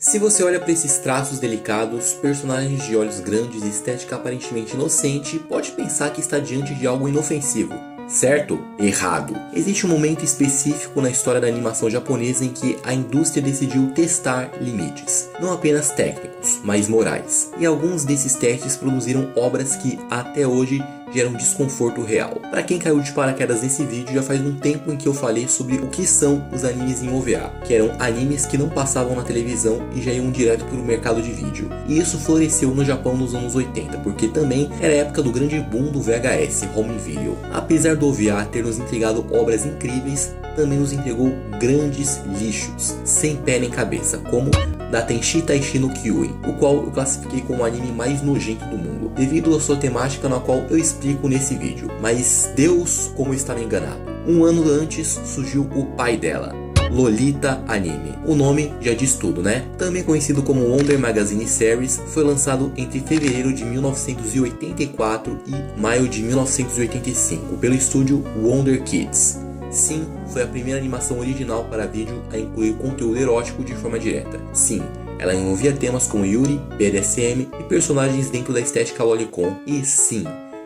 Se você olha para esses traços delicados, personagens de olhos grandes e estética aparentemente inocente, pode pensar que está diante de algo inofensivo. Certo? Errado. Existe um momento específico na história da animação japonesa em que a indústria decidiu testar limites, não apenas técnicos, mas morais. E alguns desses testes produziram obras que, até hoje, geram desconforto real. Para quem caiu de paraquedas nesse vídeo, já faz um tempo em que eu falei sobre o que são os animes em OVA, que eram animes que não passavam na televisão e já iam direto para o mercado de vídeo. E isso floresceu no Japão nos anos 80, porque também era a época do grande boom do VHS, home video. Apesar do OVA ter nos entregado obras incríveis, também nos entregou grandes lixos, sem pé nem cabeça, como da Tenshi Taishi no Kyuuin, o qual eu classifiquei como o anime mais nojento do mundo, devido à sua temática na qual eu explico nesse vídeo. Mas Deus, como eu estava enganado. Um ano antes surgiu o pai dela, Lolita Anime. O nome já diz tudo, né? Também conhecido como Wonder Magazine Series, foi lançado entre fevereiro de 1984 e maio de 1985 pelo estúdio Wonder Kids. Sim, foi a primeira animação original para vídeo a incluir conteúdo erótico de forma direta. Sim, ela envolvia temas como Yuri, BDSM e personagens dentro da estética lolicon. E sim,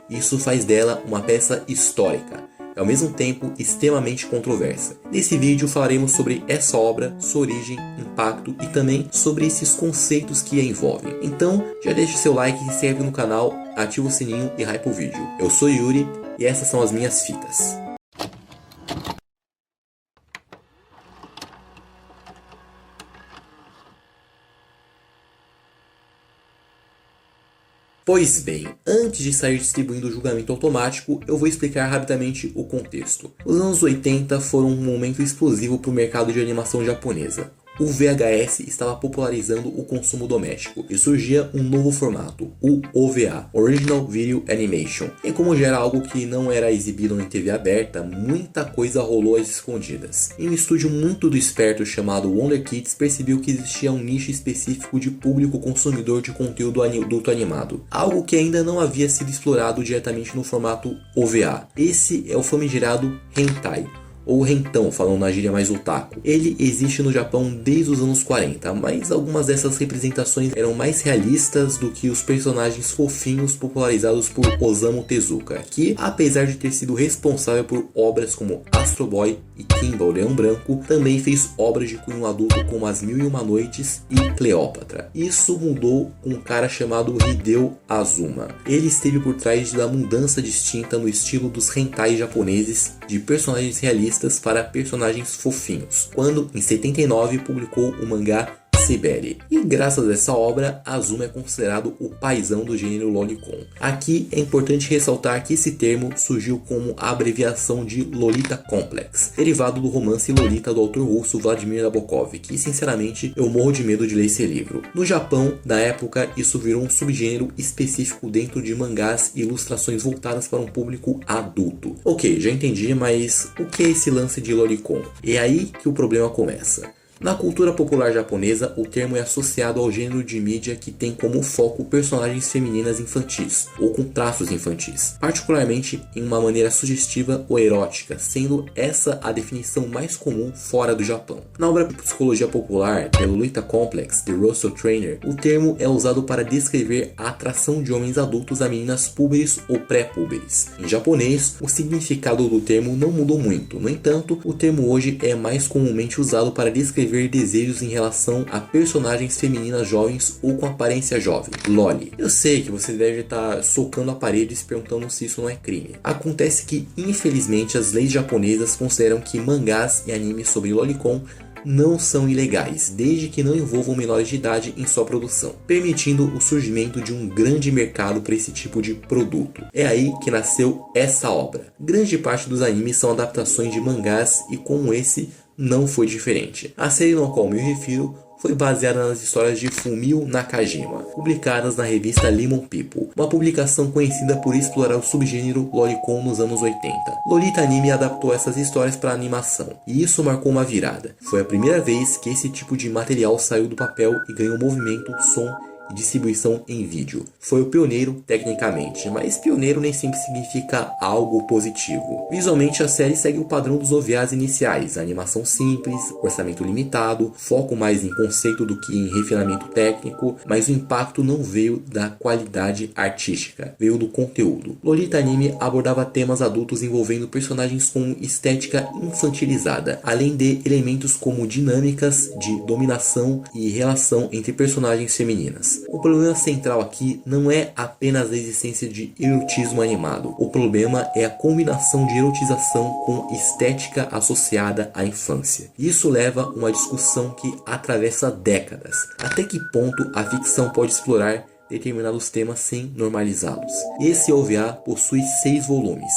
isso faz dela uma peça histórica, e ao mesmo tempo extremamente controversa. Nesse vídeo falaremos sobre essa obra, sua origem, impacto e também sobre esses conceitos que a envolvem. Então já deixe seu like, se inscreve no canal, ativa o sininho e hype o vídeo. Eu sou Yuri e essas são as minhas fitas. Pois bem, antes de sair distribuindo o julgamento automático, eu vou explicar rapidamente o contexto. Os anos 80 foram um momento explosivo para o mercado de animação japonesa. O VHS estava popularizando o consumo doméstico e surgia um novo formato, o OVA, Original Video Animation. E como já era algo que não era exibido em TV aberta, muita coisa rolou às escondidas. E um estúdio muito esperto chamado Wonder Kids percebeu que existia um nicho específico de público consumidor de conteúdo adulto animado, algo que ainda não havia sido explorado diretamente no formato OVA. Esse é o famigerado hentai, ou rentão, falando na gíria mais otaku. Ele existe no Japão desde os anos 40, mas algumas dessas representações eram mais realistas do que os personagens fofinhos popularizados por Osamu Tezuka, que, apesar de ter sido responsável por obras como Astro Boy e Kimba, o Leão Branco, também fez obras de cunho adulto como As Mil e Uma Noites e Cleópatra. Isso mudou com um cara chamado Hideo Azuma. Ele esteve por trás da mudança distinta no estilo dos hentai japoneses, de personagens realistas para personagens fofinhos, quando em 79 publicou o mangá Siberi. E graças a essa obra, Azuma é considerado o paizão do gênero lolicon. Aqui é importante ressaltar que esse termo surgiu como a abreviação de Lolita Complex, derivado do romance Lolita do autor russo Vladimir Nabokov, que sinceramente eu morro de medo de ler esse livro. No Japão, na época, isso virou um subgênero específico dentro de mangás e ilustrações voltadas para um público adulto. Ok, já entendi, mas o que é esse lance de lolicon? É aí que o problema começa. Na cultura popular japonesa, o termo é associado ao gênero de mídia que tem como foco personagens femininas infantis, ou com traços infantis, particularmente em uma maneira sugestiva ou erótica, sendo essa a definição mais comum fora do Japão. Na obra de psicologia popular, The Lolita Complex, de Russell Trainer, o termo é usado para descrever a atração de homens adultos a meninas púberes ou pré-púberes. Em japonês, o significado do termo não mudou muito, no entanto, o termo hoje é mais comumente usado para descrever desejos em relação a personagens femininas jovens ou com aparência jovem. Loli. Eu sei que você deve estar socando a parede e se perguntando se isso não é crime. Acontece que, infelizmente, as leis japonesas consideram que mangás e animes sobre lolicon não são ilegais, desde que não envolvam menores de idade em sua produção, permitindo o surgimento de um grande mercado para esse tipo de produto. É aí que nasceu essa obra. Grande parte dos animes são adaptações de mangás e como esse não foi diferente. A série no qual me refiro foi baseada nas histórias de Fumio Nakajima, publicadas na revista Lemon People, uma publicação conhecida por explorar o subgênero lolicon nos anos 80. Lolita Anime adaptou essas histórias para animação, e isso marcou uma virada. Foi a primeira vez que esse tipo de material saiu do papel e ganhou movimento, som e distribuição em vídeo. Foi o pioneiro tecnicamente, mas pioneiro nem sempre significa algo positivo. Visualmente a série segue o padrão dos OVAs iniciais, animação simples, orçamento limitado, foco mais em conceito do que em refinamento técnico, mas o impacto não veio da qualidade artística, veio do conteúdo. Lolita Anime abordava temas adultos envolvendo personagens com estética infantilizada, além de elementos como dinâmicas de dominação e relação entre personagens femininas. O problema central aqui não é apenas a existência de erotismo animado, o problema é a combinação de erotização com estética associada à infância. Isso leva a uma discussão que atravessa décadas. Até que ponto a ficção pode explorar determinados temas sem normalizá-los? Esse OVA possui 6 volumes.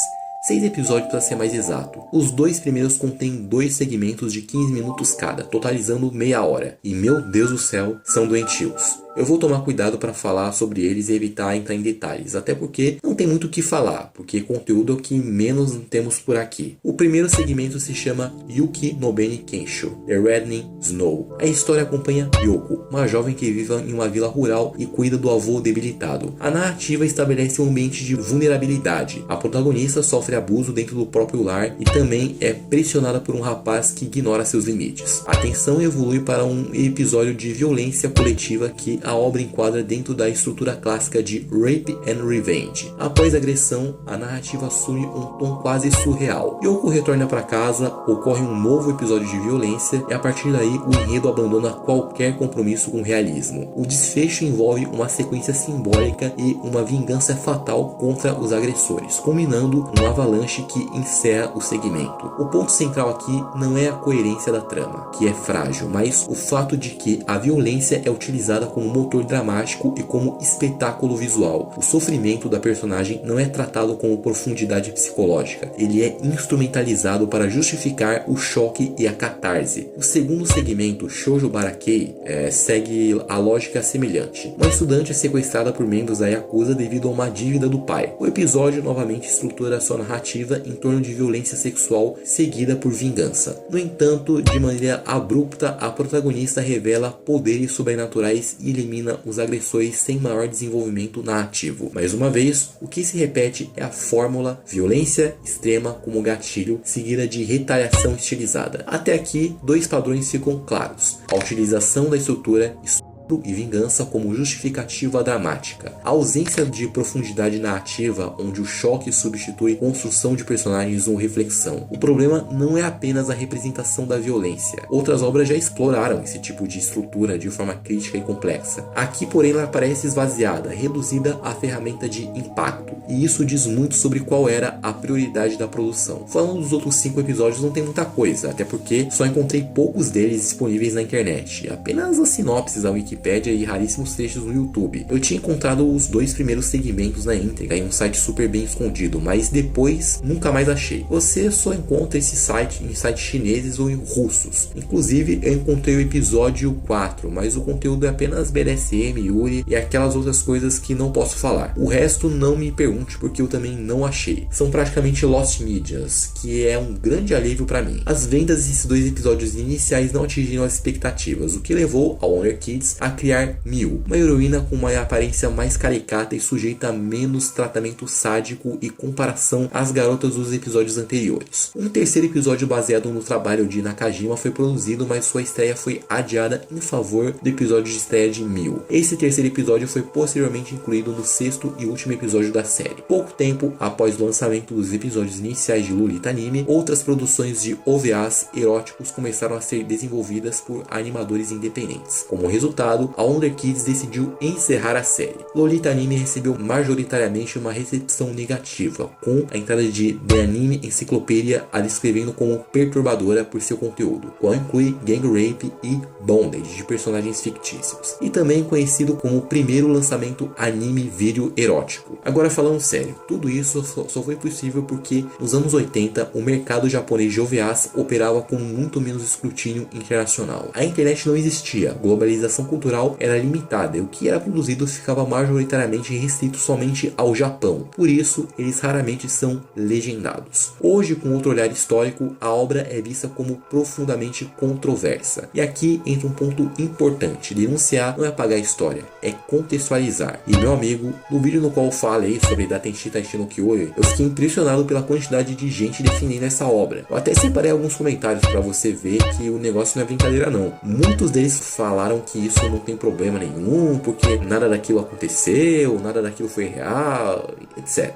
6 episódios para ser mais exato. Os 2 primeiros contêm 2 segmentos de 15 minutos cada, totalizando meia hora. E meu Deus do céu, são doentios. Eu vou tomar cuidado para falar sobre eles e evitar entrar em detalhes, até porque não tem muito o que falar, porque conteúdo é o que menos temos por aqui. O primeiro segmento se chama Yuki no Beni Kensho, The Reddening Snow. A história acompanha Yoko, uma jovem que vive em uma vila rural e cuida do avô debilitado. A narrativa estabelece um ambiente de vulnerabilidade. A protagonista sofre abuso dentro do próprio lar e também é pressionada por um rapaz que ignora seus limites. A tensão evolui para um episódio de violência coletiva que a obra enquadra dentro da estrutura clássica de Rape and Revenge. Após a agressão, a narrativa assume um tom quase surreal. Yoko retorna para casa, ocorre um novo episódio de violência e a partir daí o enredo abandona qualquer compromisso com o realismo. O desfecho envolve uma sequência simbólica e uma vingança fatal contra os agressores, culminando num avalanche que encerra o segmento. O ponto central aqui não é a coerência da trama, que é frágil, mas o fato de que a violência é utilizada como motor dramático e como espetáculo visual. O sofrimento da personagem não é tratado como profundidade psicológica, ele é instrumentalizado para justificar o choque e a catarse. O segundo segmento, Shoujo Barakei, segue a lógica semelhante. Uma estudante é sequestrada por membros da Yakuza devido a uma dívida do pai. O episódio novamente estrutura sua narrativa em torno de violência sexual seguida por vingança. No entanto, de maneira abrupta, a protagonista revela poderes sobrenaturais e elimina os agressores sem maior desenvolvimento narrativo. Mais uma vez, o que se repete é a fórmula violência extrema como gatilho, seguida de retaliação estilizada. Até aqui, 2 padrões ficam claros: a utilização da estrutura e vingança como justificativa dramática. A ausência de profundidade narrativa, onde o choque substitui construção de personagens ou reflexão. O problema não é apenas a representação da violência. Outras obras já exploraram esse tipo de estrutura de forma crítica e complexa. Aqui, porém, ela parece esvaziada, reduzida à ferramenta de impacto. E isso diz muito sobre qual era a prioridade da produção. Falando dos outros 5 episódios, não tem muita coisa, até porque só encontrei poucos deles disponíveis na internet. Apenas as sinopses da Wikipedia e raríssimos trechos no YouTube. Eu tinha encontrado os 2 primeiros segmentos na íntegra em um site super bem escondido, mas depois nunca mais achei. Você só encontra esse site em sites chineses ou em russos. Inclusive eu encontrei o episódio 4, mas o conteúdo é apenas BDSM, Yuri e aquelas outras coisas que não posso falar. O resto não me pergunte porque eu também não achei. São praticamente Lost Medias, que é um grande alívio para mim. As vendas desses 2 episódios iniciais não atingiram as expectativas, o que levou a Wonder Kids a criar Miu, uma heroína com uma aparência mais caricata e sujeita a menos tratamento sádico e comparação às garotas dos episódios anteriores. Um terceiro episódio baseado no trabalho de Nakajima foi produzido, mas sua estreia foi adiada em favor do episódio de estreia de Miu. Esse terceiro episódio foi posteriormente incluído no 6º e último episódio da série. Pouco tempo após o lançamento dos episódios iniciais de Lolita Anime, outras produções de OVAs eróticos começaram a ser desenvolvidas por animadores independentes. Como resultado, a Wonder Kids decidiu encerrar a série. Lolita Anime recebeu majoritariamente uma recepção negativa, com a entrada de The Anime Encyclopedia a descrevendo como perturbadora por seu conteúdo, qual inclui gang rape e bondage de personagens fictícios, e também conhecido como o primeiro lançamento anime vídeo erótico. Agora falando sério, tudo isso só foi possível porque nos anos 80 o mercado japonês de OVAs operava com muito menos escrutínio internacional. A internet não existia, globalização cultural cultural era limitada e o que era produzido ficava majoritariamente restrito somente ao Japão. Por isso, eles raramente são legendados. Hoje, com outro olhar histórico, a obra é vista como profundamente controversa. E aqui entra um ponto importante: denunciar não é apagar a história, é contextualizar. E meu amigo, no vídeo no qual eu falei sobre Datenshi Taishin no Kyoyo, eu fiquei impressionado pela quantidade de gente defendendo essa obra. Eu até separei alguns comentários para você ver que o negócio não é brincadeira não. Muitos deles falaram que isso não tem problema nenhum, porque nada daquilo aconteceu, nada daquilo foi real, etc.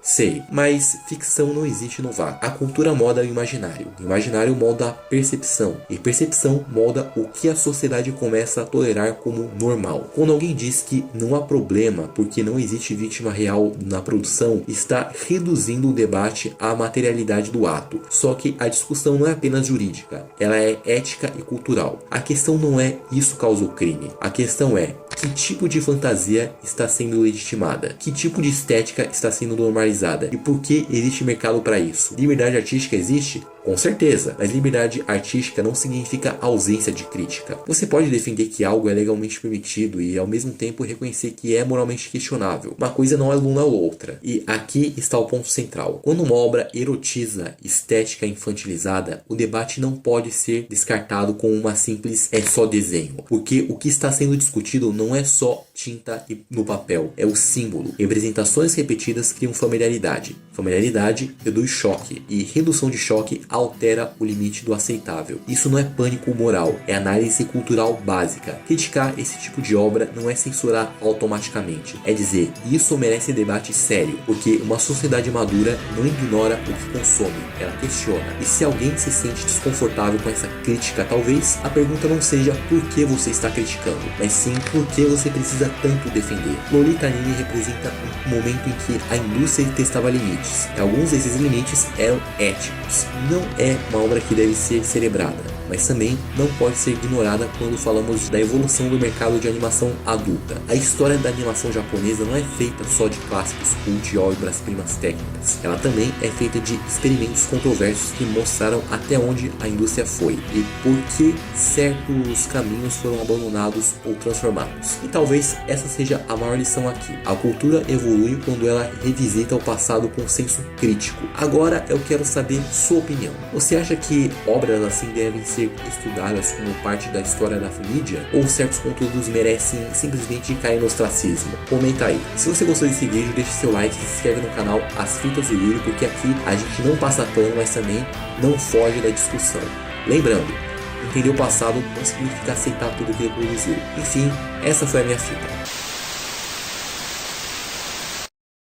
Sei, mas ficção não existe no vácuo. A cultura molda o imaginário molda a percepção, e percepção molda o que a sociedade começa a tolerar como normal. Quando alguém diz que não há problema porque não existe vítima real na produção, está reduzindo o debate à materialidade do ato. Só que a discussão não é apenas jurídica, ela é ética e cultural. A questão não é isso causou crime, a questão é que tipo de fantasia está sendo legitimada, que tipo de estética está sendo normalizada e por que existe mercado para isso. Liberdade artística existe? Com certeza, mas liberdade artística não significa ausência de crítica. Você pode defender que algo é legalmente permitido e ao mesmo tempo reconhecer que é moralmente questionável. Uma coisa não anula a outra. E aqui está o ponto central. Quando uma obra erotiza estética infantilizada, o debate não pode ser descartado com uma simples "é só desenho", porque o que está sendo discutido não é só tinta no papel, é o símbolo. Representações repetidas criam familiaridade. Familiaridade reduz choque, e redução de choque altera o limite do aceitável. Isso não é pânico moral, é análise cultural básica. Criticar esse tipo de obra não é censurar automaticamente, é dizer, isso merece debate sério, porque uma sociedade madura não ignora o que consome, ela questiona. E se alguém se sente desconfortável com essa crítica, talvez a pergunta não seja por que você está criticando, mas sim por que você precisa tanto defender. Lolita Anime representa um momento em que a indústria testava limites, e alguns desses limites eram éticos. Não é uma obra que deve ser celebrada, mas também não pode ser ignorada quando falamos da evolução do mercado de animação adulta. A história da animação japonesa não é feita só de clássicos cult e obras-primas técnicas. Ela também é feita de experimentos controversos que mostraram até onde a indústria foi e por que certos caminhos foram abandonados ou transformados. E talvez essa seja a maior lição aqui. A cultura evolui quando ela revisita o passado com senso crítico. Agora eu quero saber sua opinião. Você acha que obras assim devem ser estudadas como parte da história da mídia? Ou certos conteúdos merecem simplesmente cair no ostracismo? Comenta aí. Se você gostou desse vídeo, deixe seu like e se inscreve no canal As Fitas do Yuri, porque aqui a gente não passa pano, mas também não foge da discussão. Lembrando, entender o passado não significa aceitar tudo que ele produziu. Enfim, essa foi a minha fita.